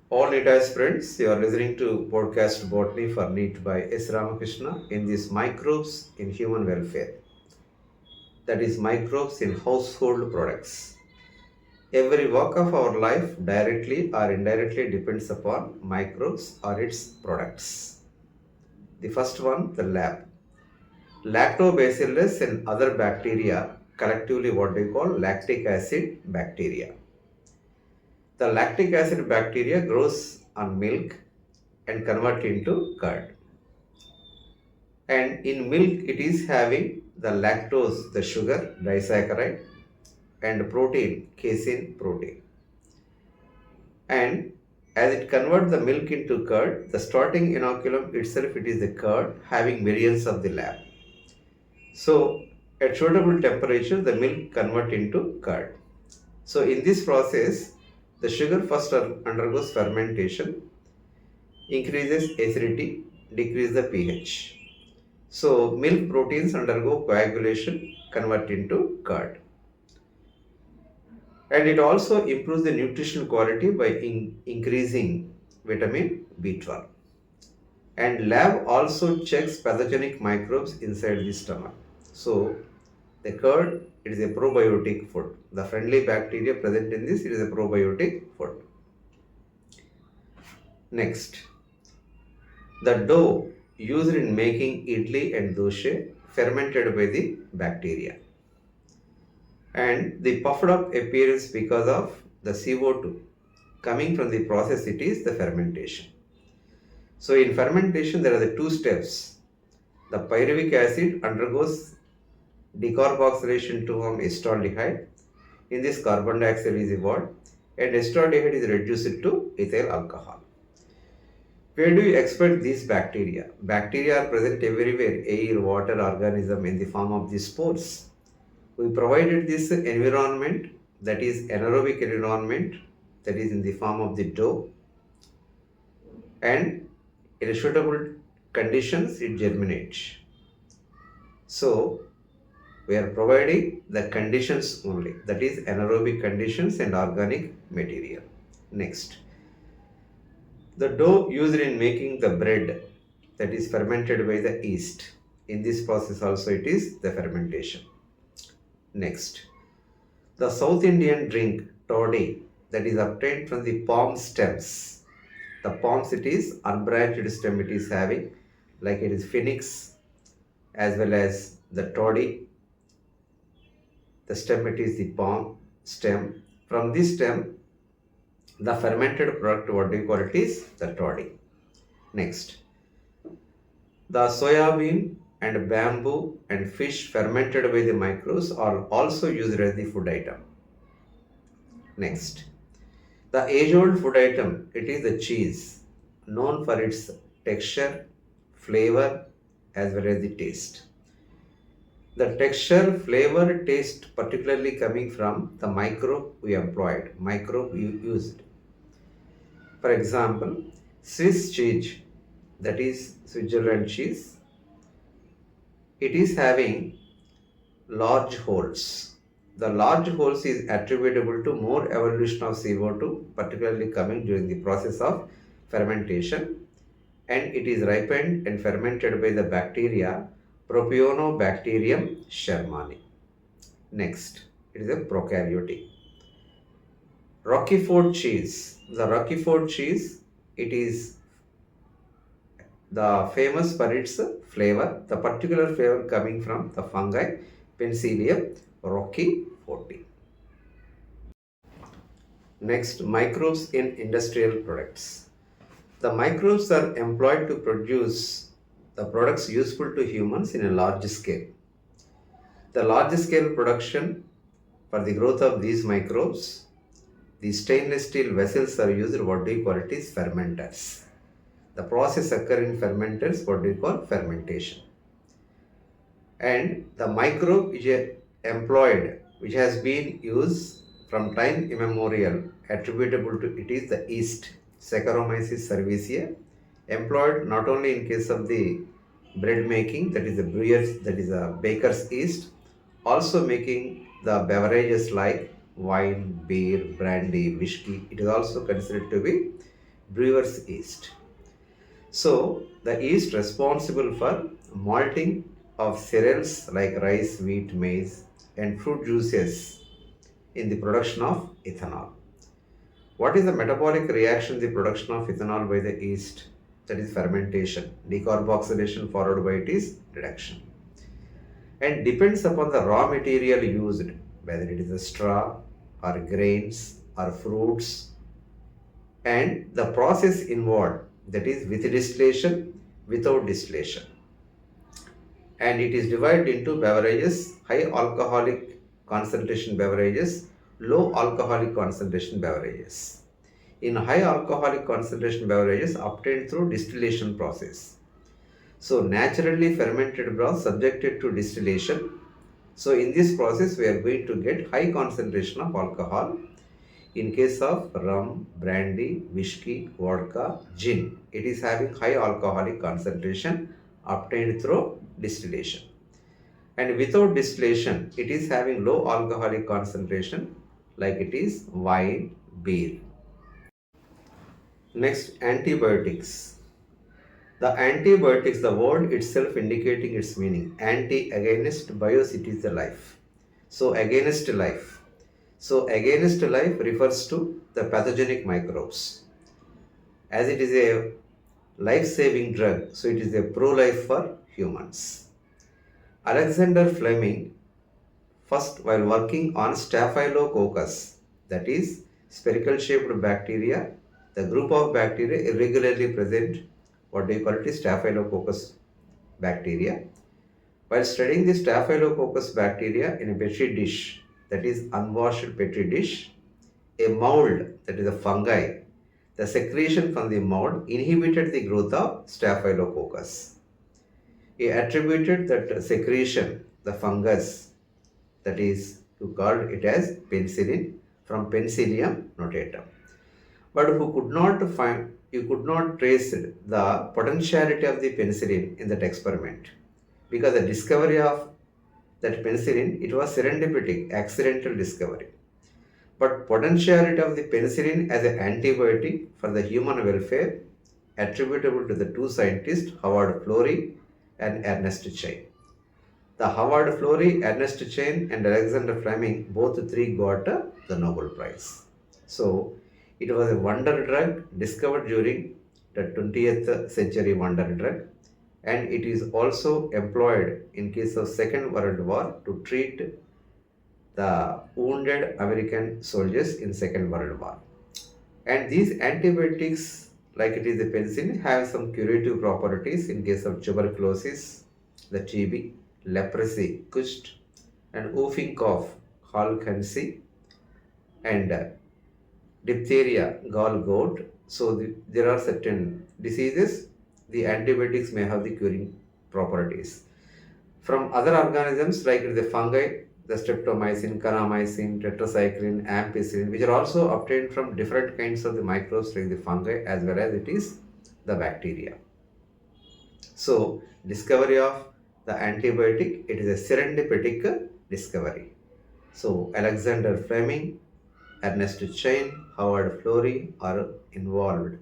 All NEET aspirants, you are listening to podcast Botany for NEET by S. Ramakrishna in this microbes in human welfare. That is microbes in household products. Every walk of our life directly or indirectly depends upon microbes or its products. The first one, the lab. Lactobacillus and other bacteria, collectively what we call lactic acid bacteria. The lactic acid bacteria grows on milk and convert into curd. And in milk, it is having the lactose, the sugar, disaccharide, and protein, casein protein. And as it converts the milk into curd, the starting inoculum itself, it is the curd having millions of the lab. So at suitable temperature, the milk convert into curd. So in this process, the sugar first undergoes fermentation, increases acidity, decrease the pH. So milk proteins undergo coagulation, convert into curd. And it also improves the nutritional quality by increasing vitamin B12. And lab also checks pathogenic microbes inside the stomach. So the curd, it is a probiotic food. The friendly bacteria present in this, it is a probiotic food. Next, the dough used in making idli and dosha fermented by the bacteria. And the puffed up appearance because of the CO2 coming from the process, it is the fermentation. So in fermentation, there are the two steps. The pyruvic acid undergoes decarboxylation to form acetaldehyde. In this, carbon dioxide is evolved and acetaldehyde is reduced to ethyl alcohol. Where do you expect these bacteria? Bacteria are present everywhere, air, water, organism in the form of these spores. We provided this environment, that is anaerobic environment, that is in the form of the dough, and in suitable conditions it germinates. So we are providing the conditions only, that is anaerobic conditions and organic material. Next, the dough used in making the bread, that is fermented by the yeast. In this process also it is the fermentation. Next, the South Indian drink toddy, that is obtained from the palm stems. The palms, it is unbranched stem it is having, like it is phoenix as well as the toddy. The stem, it is the palm stem. From this stem, the fermented product, what do you call it, is the toddy. Next, the soybean and bamboo and fish fermented by the microbes are also used as the food item. Next, the age-old food item, it is the cheese, known for its texture, flavor, as well as the taste. The texture, flavor, taste, particularly coming from the microbe we employed, microbe you used. For example, Swiss cheese, that is Switzerland cheese, it is having large holes. The large holes is attributable to more evolution of CO2, particularly coming during the process of fermentation, and it is ripened and fermented by the bacteria Propionobacterium shermani. Next, it is a prokaryotic. Roquefort cheese. The Roquefort cheese, it is the famous for its flavor, the particular flavor coming from the fungi Penicillium roqueforti. Next, microbes in industrial products. The microbes are employed to produce the products useful to humans in a large scale. The large scale production for the growth of these microbes, the stainless steel vessels are used, what do you call it, is fermenters. The process occur in fermenters, what do you call fermentation. And the microbe which is employed, which has been used from time immemorial, attributable to it is the yeast, Saccharomyces cerevisiae, employed not only in case of the bread making, that is the brewers, that is a baker's yeast, also making the beverages like wine, beer, brandy, whiskey. It is also considered to be brewer's yeast. So the yeast responsible for malting of cereals like rice, wheat, maize, and fruit juices in the production of ethanol. What is the metabolic reaction, the production of ethanol by the yeast? That is fermentation, decarboxylation followed by it is reduction. And depends upon the raw material used, whether it is a straw or grains or fruits, and the process involved, that is with distillation, without distillation. And it is divided into beverages, high alcoholic concentration beverages, low alcoholic concentration beverages. In high alcoholic concentration beverages obtained through distillation process. So naturally fermented broth subjected to distillation. So in this process we are going to get high concentration of alcohol. In case of rum, brandy, whiskey, vodka, gin, it is having high alcoholic concentration obtained through distillation. And without distillation, it is having low alcoholic concentration like it is wine, beer. Next, antibiotics. The antibiotics, the word itself indicating its meaning. Anti against bios, it is the life. So against life. So against life refers to the pathogenic microbes. As it is a life-saving drug, so it is a pro-life for humans. Alexander Fleming, first while working on Staphylococcus, that is spherical shaped bacteria, the group of bacteria irregularly present, what they call it is Staphylococcus bacteria. While studying the Staphylococcus bacteria in a petri dish, that is unwashed petri dish, a mold, that is a fungi, the secretion from the mold inhibited the growth of Staphylococcus. He attributed that secretion, the fungus, that is, you called it as penicillin from Penicillium notatum. But who could not find, you could not trace the potentiality of the penicillin in that experiment, because the discovery of that penicillin, it was serendipity, accidental discovery. But potentiality of the penicillin as an antibiotic for the human welfare attributable to the two scientists Howard Florey and Ernest Chain. The Howard Florey, Ernest Chain, and Alexander Fleming, both three got the Nobel Prize. So it was a wonder drug discovered during the 20th century wonder drug, and it is also employed in case of Second World War to treat the wounded American soldiers in Second World War. And these antibiotics, like it is the penicillin, have some curative properties in case of tuberculosis, the TB, leprosy, Kushd, and whooping cough, Hall-Hansen, and diphtheria, gall gout. So there are certain diseases, the antibiotics may have the curing properties. From other organisms like the fungi, the streptomycin, kanamycin, tetracycline, ampicillin, which are also obtained from different kinds of the microbes like the fungi as well as it is the bacteria. So discovery of the antibiotic, it is a serendipitous discovery. So Alexander Fleming, Ernest Chain, Howard Florey are involved